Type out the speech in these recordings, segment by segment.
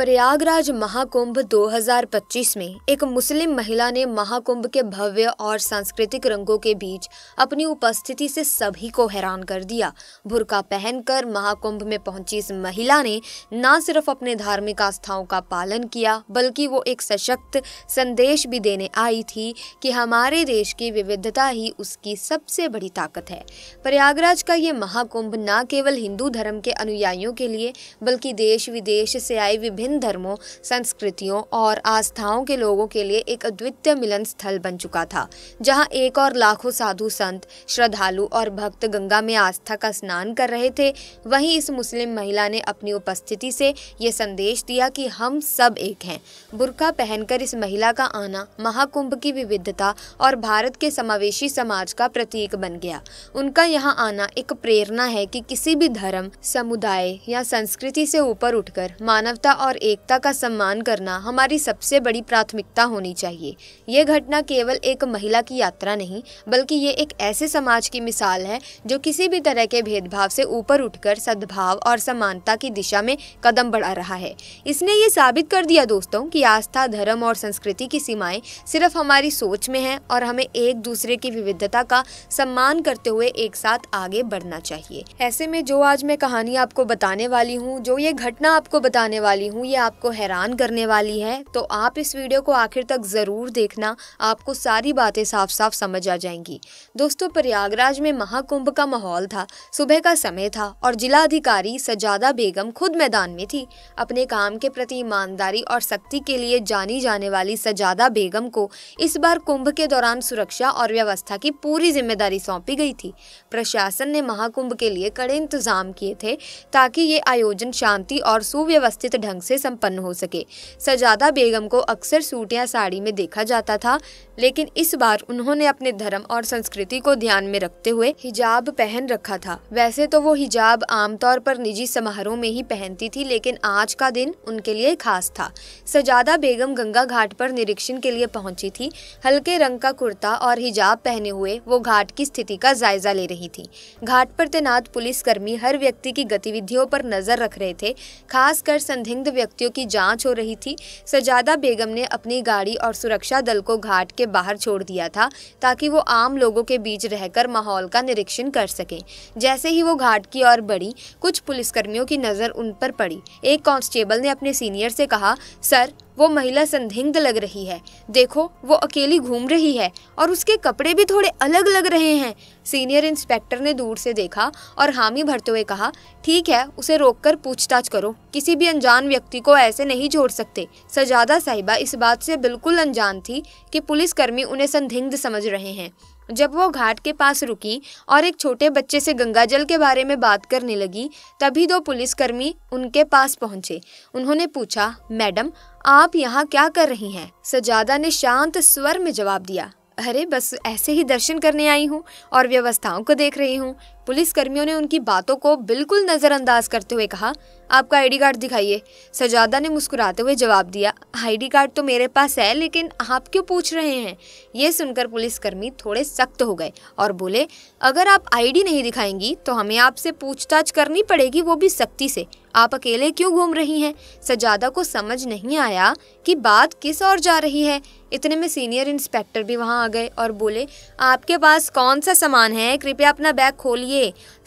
प्रयागराज महाकुंभ 2025 में एक मुस्लिम महिला ने महाकुंभ के भव्य और सांस्कृतिक रंगों के बीच अपनी उपस्थिति से सभी को हैरान कर दिया। बुर्का पहनकर महाकुंभ में पहुंची इस महिला ने न सिर्फ अपने धार्मिक आस्थाओं का पालन किया, बल्कि वो एक सशक्त संदेश भी देने आई थी कि हमारे देश की विविधता ही उसकी सबसे बड़ी ताकत है। प्रयागराज का ये महाकुंभ न केवल हिंदू धर्म के अनुयायियों के लिए, बल्कि देश विदेश से आए विभिन्न धर्मों, संस्कृतियों और आस्थाओं के लोगों के लिए एक अद्वितीय मिलन स्थल बन चुका था, जहां एक और लाखों साधु संत, श्रद्धालु और भक्त गंगा में आस्था का स्नान कर रहे थे। वहीं इस मुस्लिम महिला ने अपनी उपस्थिति से ये संदेश दिया कि हम सब एक हैं। बुर्का पहनकर इस महिला का आना महाकुंभ की विविधता और भारत के समावेशी समाज का प्रतीक बन गया। उनका यहाँ आना एक प्रेरणा है कि किसी भी धर्म, समुदाय या संस्कृति से ऊपर उठकर मानवता और एकता का सम्मान करना हमारी सबसे बड़ी प्राथमिकता होनी चाहिए। ये घटना केवल एक महिला की यात्रा नहीं, बल्कि ये एक ऐसे समाज की मिसाल है जो किसी भी तरह के भेदभाव से ऊपर उठकर सद्भाव और समानता की दिशा में कदम बढ़ा रहा है। इसने ये साबित कर दिया दोस्तों कि आस्था, धर्म और संस्कृति की सीमाएं सिर्फ हमारी सोच में है और हमें एक दूसरे की विविधता का सम्मान करते हुए एक साथ आगे बढ़ना चाहिए। ऐसे में जो आज मैं कहानी आपको बताने वाली हूँ, जो ये घटना आपको बताने वाली हूँ, ये आपको हैरान करने वाली है। तो आप इस वीडियो को आखिर तक जरूर देखना, आपको सारी बातें साफ साफ समझ आ जाएंगी। दोस्तों, प्रयागराज में महाकुंभ का माहौल था। सुबह का समय था और जिला अधिकारी सजादा बेगम खुद मैदान में थी। अपने काम के प्रति ईमानदारी और सख्ती के लिए जानी जाने वाली सजादा बेगम को इस बार कुंभ के दौरान सुरक्षा और व्यवस्था की पूरी जिम्मेदारी सौंपी गई थी। प्रशासन ने महाकुंभ के लिए कड़े इंतजाम किए थे ताकि ये आयोजन शांति और सुव्यवस्थित ढंग से संपन्न हो सके। सजादा बेगम को अक्सर सूट या साड़ी में देखा जाता था, लेकिन इस बार उन्होंने अपने धर्म और संस्कृति को ध्यान में रखते हुए हिजाब पहन रखा था। वैसे तो वो हिजाब आमतौर पर निजी समारोह में ही पहनती थी, लेकिन आज का दिन उनके लिए खास था। सजादा बेगम गंगा घाट पर निरीक्षण के लिए पहुंची थी। हल्के रंग का कुर्ता और हिजाब पहने हुए वो घाट की स्थिति का जायजा ले रही थी। घाट पर तैनात पुलिसकर्मी हर व्यक्ति की गतिविधियों पर नजर रख रहे थे, खासकर संदिग्ध व्यक्तियों की जांच हो रही थी। सजादा बेगम ने अपनी गाड़ी और सुरक्षा दल को घाट के बाहर छोड़ दिया था ताकि वो आम लोगों के बीच रहकर माहौल का निरीक्षण कर सकें। जैसे ही वो घाट की ओर बढ़ी, कुछ पुलिसकर्मियों की नजर उन पर पड़ी। एक कांस्टेबल ने अपने सीनियर से कहा, सर, वो महिला संदिग्ध लग रही है। देखो, वो अकेली घूम रही है और उसके कपड़े भी थोड़े अलग लग रहे हैं। सीनियर इंस्पेक्टर ने दूर से देखा और हामी भरते हुए कहा, ठीक है, उसे रोककर पूछताछ करो। किसी भी अनजान व्यक्ति को ऐसे नहीं छोड़ सकते। सजादा साहिबा इस बात से बिल्कुल अनजान थी कि पुलिसकर्मी उन्हें संदिग्ध समझ रहे हैं। जब वो घाट के पास रुकी और एक छोटे बच्चे से गंगाजल के बारे में बात करने लगी, तभी दो पुलिसकर्मी उनके पास पहुंचे। उन्होंने पूछा, मैडम, आप यहाँ क्या कर रही हैं? सजादा ने शांत स्वर में जवाब दिया, अरे बस ऐसे ही दर्शन करने आई हूँ और व्यवस्थाओं को देख रही हूँ। पुलिसकर्मियों ने उनकी बातों को बिल्कुल नज़रअंदाज करते हुए कहा, आपका आईडी कार्ड दिखाइए। सजादा ने मुस्कुराते हुए जवाब दिया, आईडी कार्ड तो मेरे पास है, लेकिन आप क्यों पूछ रहे हैं? ये सुनकर पुलिसकर्मी थोड़े सख्त हो गए और बोले, अगर आप आईडी नहीं दिखाएंगी तो हमें आपसे पूछताछ करनी पड़ेगी, वो भी सख्ती से। आप अकेले क्यों घूम रही हैं? सजादा को समझ नहीं आया कि बात किस ओर जा रही है। इतने में सीनियर इंस्पेक्टर भी वहां आ गए और बोले, आपके पास कौन सा सामान है? कृपया अपना बैग खोलिए।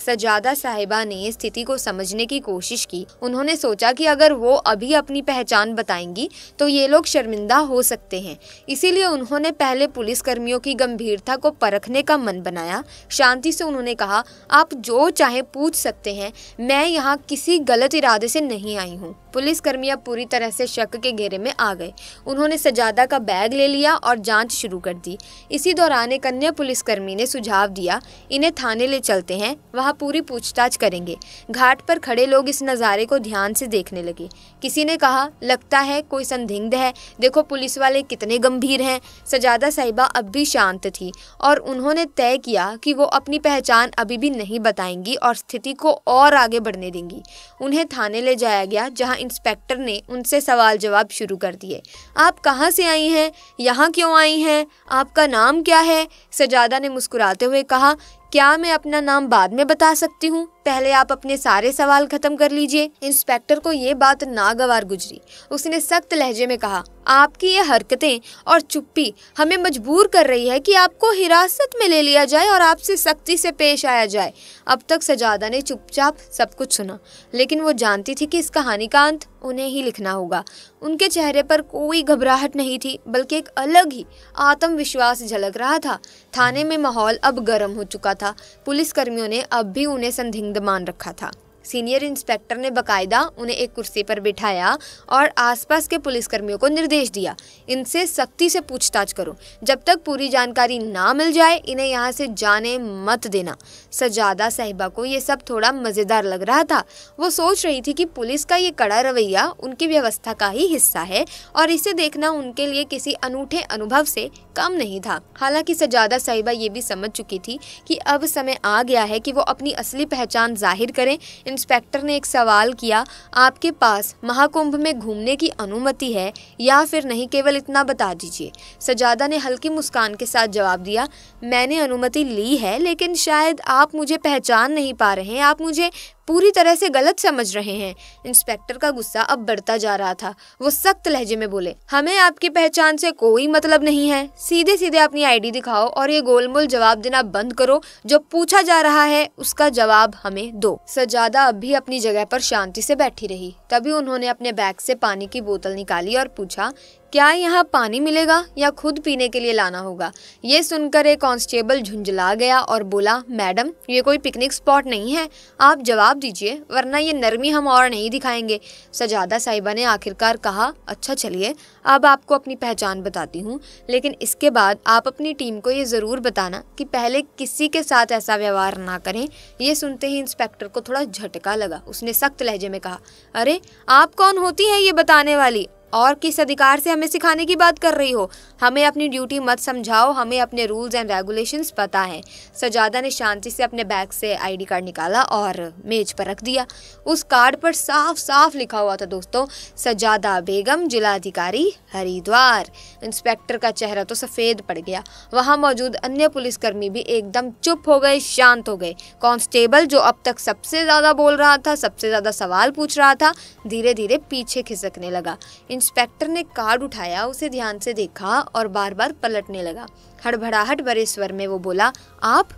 सजादा साहिबा ने स्थिति को समझने की कोशिश की। उन्होंने सोचा कि अगर वो अभी अपनी पहचान बताएंगी तो ये लोग शर्मिंदा हो सकते हैं। इसीलिए उन्होंने पहले पुलिसकर्मियों की गंभीरता को परखने का मन बनाया। शांति से उन्होंने कहा, आप जो चाहे पूछ सकते हैं, मैं यहाँ किसी गलत इरादे से नहीं आई हूँ। पुलिसकर्मी अब पूरी तरह से शक के घेरे में आ गए। उन्होंने सजादा का बैग ले लिया और जांच शुरू कर दी। इसी दौरान एक अन्य पुलिसकर्मी ने सुझाव दिया, इन्हें थाने ले चलते हैं, वहां पूरी पूछताछ करेंगे। घाट पर खड़े लोग इस नज़ारे को ध्यान से देखने लगे। किसी ने कहा, लगता है कोई संदिग्ध है, देखो पुलिस वाले कितने गंभीर हैं। सजादा साहिबा अब भी शांत थी और उन्होंने तय किया कि वो अपनी पहचान अभी भी नहीं बताएंगी और स्थिति को और आगे बढ़ने देंगी। उन्हें थाने ले जाया गया, जहां इंस्पेक्टर ने उनसे सवाल जवाब शुरू कर दिए। आप कहाँ से आई हैं? यहाँ क्यों आई हैं? आपका नाम क्या है? सजादा ने मुस्कुराते हुए कहा, क्या मैं अपना नाम बाद में बता सकती हूँ? पहले आप अपने सारे सवाल खत्म कर लीजिए। इंस्पेक्टर को ये बात नागवार गुजरी। उसने सख्त लहजे में कहा, आपकी ये हरकतें और चुप्पी हमें मजबूर कर रही है कि आपको हिरासत में ले लिया जाए और आपसे सख्ती से पेश आया जाए। अब तक सजादा ने चुपचाप सब कुछ सुना, लेकिन वो जानती थी कि इस कहानी का अंत उन्हें ही लिखना होगा। उनके चेहरे पर कोई घबराहट नहीं थी, बल्कि एक अलग ही आत्मविश्वास झलक रहा था। थाने में माहौल अब गर्म हो चुका था। पुलिसकर्मियों ने अब भी उन्हें संदिग्ध मान रखा था। सीनियर इंस्पेक्टर ने बकायदा उन्हें एक कुर्सी पर बिठाया और आसपास के पुलिसकर्मियों को निर्देश दिया, इनसे सख्ती से पूछताछ करो। जब तक पूरी जानकारी ना मिल जाए इन्हें यहाँ से जाने मत देना। सजादा साहिबा को ये सब थोड़ा मज़ेदार लग रहा था। वो सोच रही थी कि पुलिस का ये कड़ा रवैया उनकी व्यवस्था का ही हिस्सा है और इसे देखना उनके लिए किसी अनूठे अनुभव से कम नहीं था। हालांकि सजादा साहिबा ये भी समझ चुकी थी कि अब समय आ गया है कि वो अपनी असली पहचान जाहिर करें। इंस्पेक्टर ने एक सवाल किया, आपके पास महाकुंभ में घूमने की अनुमति है या फिर नहीं, केवल इतना बता दीजिए। सजादा ने हल्की मुस्कान के साथ जवाब दिया, मैंने अनुमति ली है, लेकिन शायद आप मुझे पहचान नहीं पा रहे हैं, आप मुझे पूरी तरह से गलत समझ रहे हैं। इंस्पेक्टर का गुस्सा अब बढ़ता जा रहा था। वो सख्त लहजे में बोले, हमें आपकी पहचान से कोई मतलब नहीं है। सीधे सीधे अपनी आईडी दिखाओ और ये गोलमोल जवाब देना बंद करो। जो पूछा जा रहा है उसका जवाब हमें दो। सजादा अब भी अपनी जगह पर शांति से बैठी रही। तभी उन्होंने अपने बैग से पानी की बोतल निकाली और पूछा, क्या यहाँ पानी मिलेगा या खुद पीने के लिए लाना होगा? ये सुनकर एक कांस्टेबल झुंझला गया और बोला, मैडम ये कोई पिकनिक स्पॉट नहीं है, आप जवाब दीजिए वरना ये नरमी हम और नहीं दिखाएंगे। सजादा साहिबा ने आखिरकार कहा, अच्छा चलिए अब आपको अपनी पहचान बताती हूँ, लेकिन इसके बाद आप अपनी टीम को ये ज़रूर बताना कि पहले किसी के साथ ऐसा व्यवहार ना करें। ये सुनते ही इंस्पेक्टर को थोड़ा झटका लगा। उसने सख्त लहजे में कहा, अरे आप कौन होती हैं ये बताने वाली, और किस अधिकार से हमें सिखाने की बात कर रही हो? हमें अपनी ड्यूटी मत समझाओ, हमें अपने रूल्स एंड रेगुलेशंस पता है। सजादा ने शांति से अपने बैग से आईडी कार्ड निकाला और मेज पर रख दिया। उस कार्ड पर साफ साफ लिखा हुआ था दोस्तों, सजादा बेगम, जिलाधिकारी हरिद्वार। इंस्पेक्टर का चेहरा तो सफ़ेद पड़ गया। वहाँ मौजूद अन्य पुलिसकर्मी भी एकदम चुप हो गए, शांत हो गए। कांस्टेबल जो अब तक सबसे ज़्यादा बोल रहा था, सबसे ज़्यादा सवाल पूछ रहा था, धीरे धीरे पीछे खिसकने लगा। इंस्पेक्टर ने कार्ड उठाया, उसे ध्यान से देखा और बार बार पलटने लगा। हड़बड़ाहट भरे स्वर में वो बोला, आप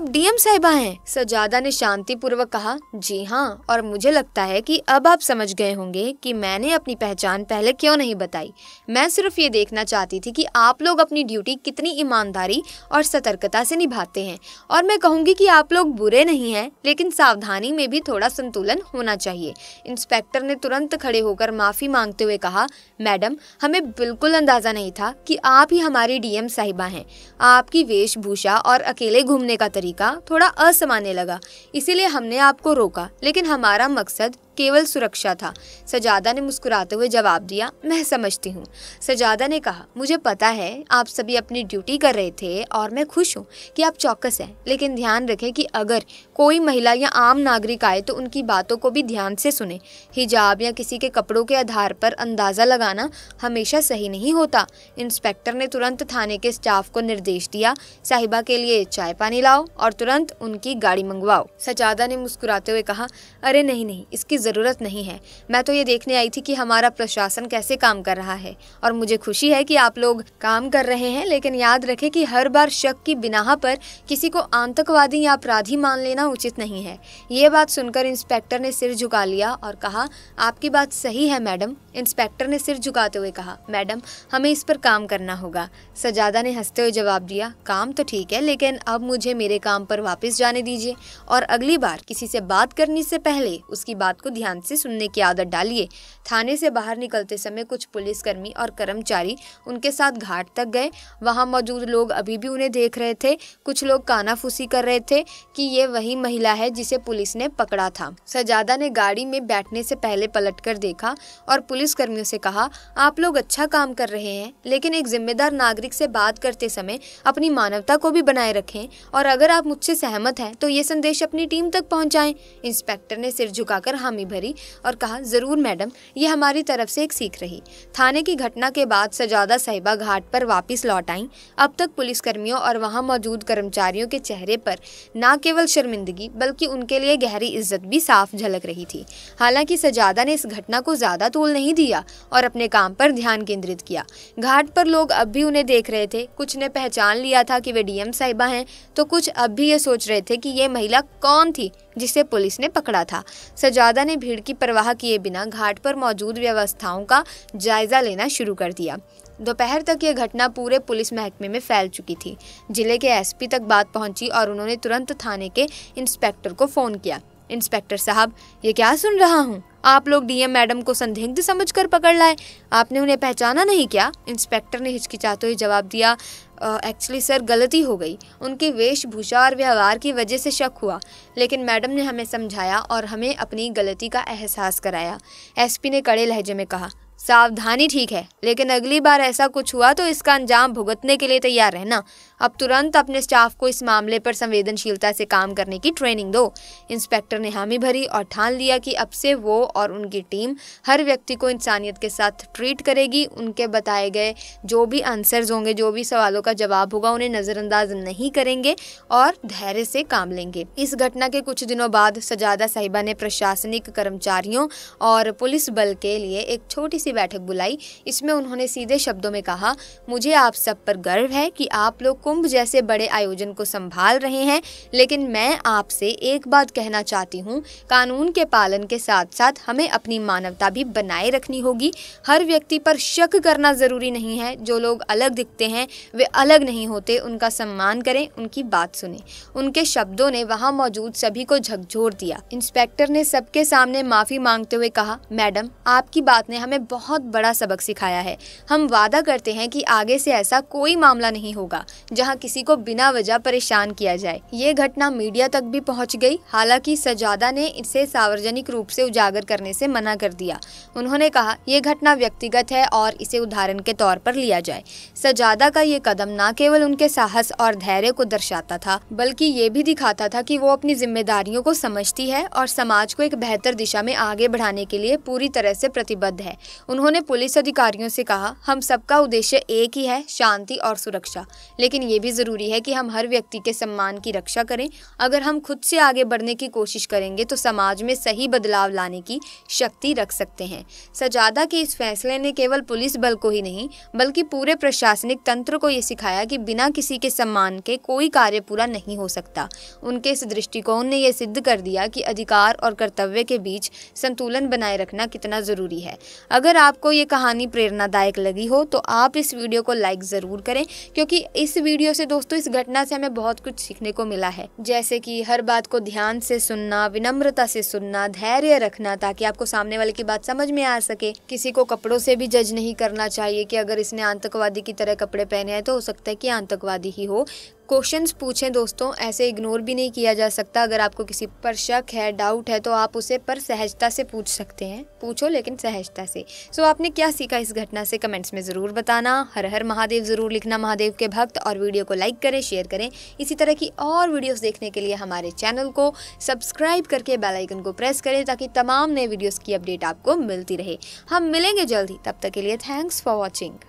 डीएम साहिबा हैं? सजादा ने शांतिपूर्वक कहा, जी हाँ, और मुझे लगता है कि अब आप समझ गए होंगे कि मैंने अपनी पहचान पहले क्यों नहीं बताई। मैं सिर्फ ये देखना चाहती थी कि आप लोग अपनी ड्यूटी कितनी ईमानदारी और सतर्कता से निभाते हैं। और मैं कहूँगी कि आप लोग बुरे नहीं हैं, लेकिन सावधानी में भी थोड़ा संतुलन होना चाहिए। इंस्पेक्टर ने तुरंत खड़े होकर माफ़ी मांगते हुए कहा, मैडम हमें बिल्कुल अंदाज़ा नहीं था कि आप ही हमारी डीएम साहिबा हैं। आपकी वेशभूषा और अकेले घूमने का तरीका थोड़ा असामान्य लगा, इसीलिए हमने आपको रोका, लेकिन हमारा मकसद केवल सुरक्षा था। सजादा ने मुस्कुराते हुए जवाब दिया, मैं समझती हूँ। सजादा ने कहा, मुझे पता है आप सभी अपनी ड्यूटी कर रहे थे और मैं खुश हूँ कि आप चौकस हैं, लेकिन ध्यान रखें कि अगर कोई महिला या आम नागरिक आए तो उनकी बातों को भी ध्यान से सुने। हिजाब या किसी के कपड़ों के आधार पर अंदाज़ा लगाना हमेशा सही नहीं होता। इंस्पेक्टर ने तुरंत थाने के स्टाफ को निर्देश दिया, साहिबा के लिए चाय पानी लाओ और तुरंत उनकी गाड़ी मंगवाओ। सजादा ने मुस्कुराते हुए कहा, अरे नहीं, इसकी ज़रूरत नहीं है। मैं तो ये देखने आई थी कि हमारा प्रशासन कैसे काम कर रहा है और मुझे खुशी है कि आप लोग काम कर रहे हैं, लेकिन याद रखें कि हर बार शक की बिना पर किसी को आतंकवादी या अपराधी मान लेना उचित नहीं है। ये बात सुनकर इंस्पेक्टर ने सिर झुका लिया और कहा, आपकी बात सही है मैडम। इंस्पेक्टर ने सिर झुकाते हुए कहा, मैडम हमें इस पर काम करना होगा। सजादा ने हंसते हुए जवाब दिया, काम तो ठीक है, लेकिन अब मुझे मेरे काम पर वापस जाने दीजिए और अगली बार किसी से बात करने से पहले उसकी बात को ध्यान से सुनने की आदत डालिए। थाने से बाहर निकलते समय कुछ पुलिसकर्मी और कर्मचारी उनके साथ घाट तक गए। वहां मौजूद लोग अभी भी उन्हें देख रहे थे। कुछ लोग कानाफूसी कर रहे थे कि ये वही महिला है जिसे पुलिस ने पकड़ा था। सजादा ने गाड़ी में बैठने से पहले पलटकर देखा और पुलिसकर्मियों से कहा, आप लोग अच्छा काम कर रहे हैं, लेकिन एक जिम्मेदार नागरिक से बात करते समय अपनी मानवता को भी बनाए रखें और अगर आप मुझसे सहमत हैं तो ये संदेश अपनी टीम तक पहुंचाएं। इंस्पेक्टर ने सिर झुकाकर हामी हामी भरी और कहा, जरूर मैडम, ये हमारी तरफ से एक सीख रही। थाने की घटना के बाद सजादा साहिबा घाट पर वापस लौट आईं। अब तक पुलिसकर्मियों और वहां मौजूद कर्मचारियों के चेहरे पर न केवल शर्मिंदगी बल्कि उनके लिए गहरी इज्जत भी साफ झलक रही थी। हालांकि सजादा ने इस घटना को ज्यादा तूल नहीं दिया और अपने काम पर ध्यान केंद्रित किया। घाट पर लोग अब भी उन्हें देख रहे थे। कुछ ने पहचान लिया था कि वे डीएम साहिबा हैं, तो कुछ अब भी ये सोच रहे थे कि ये महिला कौन थी जिसे पुलिस ने पकड़ा था। सजादा ने भीड़ की परवाह किए बिना घाट पर मौजूद व्यवस्थाओं का जायजा लेना शुरू कर दिया। दोपहर तक ये घटना पूरे पुलिस महकमे में फैल चुकी थी। जिले के एसपी तक बात पहुंची और उन्होंने तुरंत थाने के इंस्पेक्टर को फोन किया। इंस्पेक्टर साहब, ये क्या सुन रहा हूँ? आप लोग डीएम मैडम को संदिग्ध समझकर पकड़ लाए। आपने उन्हें पहचाना नहीं क्या? इंस्पेक्टर ने हिचकिचाते हुए जवाब दिया, एक्चुअली सर, गलती हो गई। उनकी वेशभूषा और व्यवहार की वजह से शक हुआ, लेकिन मैडम ने हमें समझाया और हमें अपनी गलती का एहसास कराया। एसपी ने कड़े लहजे में कहा, सावधानी ठीक है, लेकिन अगली बार ऐसा कुछ हुआ तो इसका अंजाम भुगतने के लिए तैयार रहना। अब तुरंत अपने स्टाफ को इस मामले पर संवेदनशीलता से काम करने की ट्रेनिंग दो। इंस्पेक्टर ने हामी भरी और ठान लिया कि अब से वो और उनकी टीम हर व्यक्ति को इंसानियत के साथ ट्रीट करेगी। उनके बताए गए जो भी आंसर्स होंगे, जो भी सवालों का जवाब होगा, उन्हें नज़रअंदाज नहीं करेंगे और धैर्य से काम लेंगे। इस घटना के कुछ दिनों बाद सजादा साहिबा ने प्रशासनिक कर्मचारियों और पुलिस बल के लिए एक छोटी सी बैठक बुलाई। इसमें उन्होंने सीधे शब्दों में कहा, मुझे आप सब पर गर्व है कि आप लोग कुंभ जैसे बड़े आयोजन को संभाल रहे हैं, लेकिन मैं आपसे एक बात कहना चाहती हूँ, कानून के पालन के साथ साथ हमें अपनी मानवता भी बनाए रखनी होगी। हर व्यक्ति पर शक करना जरूरी नहीं है। जो लोग अलग दिखते हैं वे अलग नहीं होते। उनका सम्मान करें, उनकी बात सुने। उनके शब्दों ने वहां मौजूद सभी को झकझोर दिया। इंस्पेक्टर ने सबके सामने माफी मांगते हुए कहा, मैडम, आपकी बात ने हमें बहुत बड़ा सबक सिखाया है। हम वादा करते हैं कि आगे से ऐसा कोई मामला नहीं होगा जहां किसी को बिना वजह परेशान किया जाए। ये घटना मीडिया तक भी पहुंच गई। हालांकि सजादा ने इसे सार्वजनिक रूप से उजागर करने से मना कर दिया। उन्होंने कहा, ये घटना व्यक्तिगत है और इसे उदाहरण के तौर पर लिया जाए। सजादा का ये कदम न केवल उनके साहस और धैर्य को दर्शाता था, बल्कि ये भी दिखाता था कि वो अपनी जिम्मेदारियों को समझती है और समाज को एक बेहतर दिशा में आगे बढ़ाने के लिए पूरी तरह से प्रतिबद्ध है। उन्होंने पुलिस अधिकारियों से कहा, हम सबका उद्देश्य एक ही है, शांति और सुरक्षा। लेकिन ये भी जरूरी है कि हम हर व्यक्ति के सम्मान की रक्षा करें। अगर हम खुद से आगे बढ़ने की कोशिश करेंगे तो समाज में सही बदलाव लाने की शक्ति रख सकते हैं। सजादा के इस फैसले ने केवल पुलिस बल को ही नहीं बल्कि पूरे प्रशासनिक तंत्र को ये सिखाया कि बिना किसी के सम्मान के कोई कार्य पूरा नहीं हो सकता। उनके इस दृष्टिकोण ने यह सिद्ध कर दिया कि अधिकार और कर्तव्य के बीच संतुलन बनाए रखना कितना जरूरी है। अगर आपको ये कहानी प्रेरणादायक लगी हो तो आप इस वीडियो को लाइक जरूर करें, क्योंकि इस वीडियो से दोस्तों, इस घटना से हमें बहुत कुछ सीखने को मिला है। जैसे कि हर बात को ध्यान से सुनना, विनम्रता से सुनना, धैर्य रखना ताकि आपको सामने वाले की बात समझ में आ सके। किसी को कपड़ों से भी जज नहीं करना चाहिए कि अगर इसने आतंकवादी की तरह कपड़े पहने हैं तो हो सकता है कि आतंकवादी ही हो। क्वेश्चंस पूछें दोस्तों, ऐसे इग्नोर भी नहीं किया जा सकता। अगर आपको किसी पर शक है, डाउट है, तो आप उसे पर सहजता से पूछ सकते हैं। पूछो लेकिन सहजता से। सो आपने क्या सीखा इस घटना से, कमेंट्स में जरूर बताना। हर हर महादेव जरूर लिखना, महादेव के भक्त, और वीडियो को लाइक करें, शेयर करें। इसी तरह की और वीडियोस देखने के लिए हमारे चैनल को सब्सक्राइब करके बेल आइकन को प्रेस करें ताकि तमाम नए वीडियोस की अपडेट आपको मिलती रहे। हम मिलेंगे जल्द ही, तब तक के लिए थैंक्स फॉर वॉचिंग।